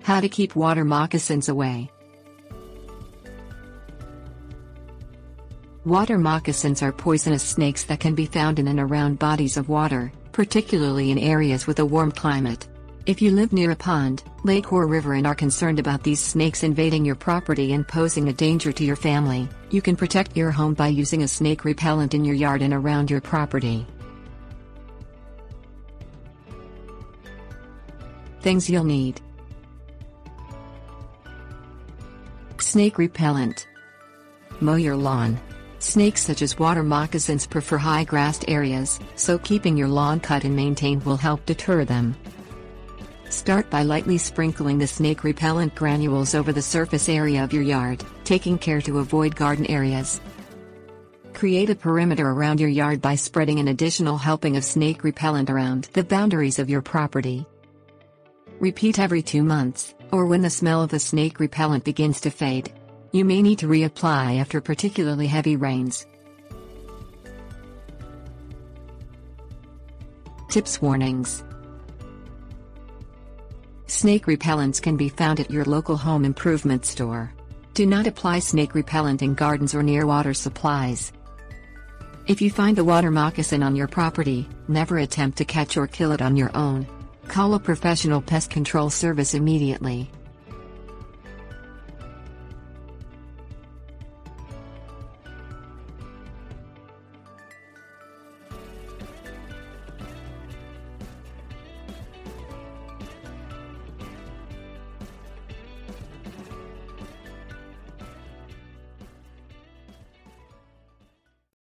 How to keep water moccasins away. Water moccasins are poisonous snakes that can be found in and around bodies of water, particularly in areas with a warm climate. If you live near a pond, lake or river and are concerned about these snakes invading your property and posing a danger to your family, you can protect your home by using a snake repellent in your yard and around your property. Things you'll need: snake repellent. Mow your lawn. Snakes such as water moccasins prefer high-grassed areas, so keeping your lawn cut and maintained will help deter them. Start by lightly sprinkling the snake repellent granules over the surface area of your yard, taking care to avoid garden areas. Create a perimeter around your yard by spreading an additional helping of snake repellent around the boundaries of your property. Repeat every 2 months, or when the smell of the snake repellent begins to fade. You may need to reapply after particularly heavy rains. Tips. Warnings. Snake repellents can be found at your local home improvement store. Do not apply snake repellent in gardens or near water supplies. If you find a water moccasin on your property, never attempt to catch or kill it on your own. Call a professional pest control service immediately.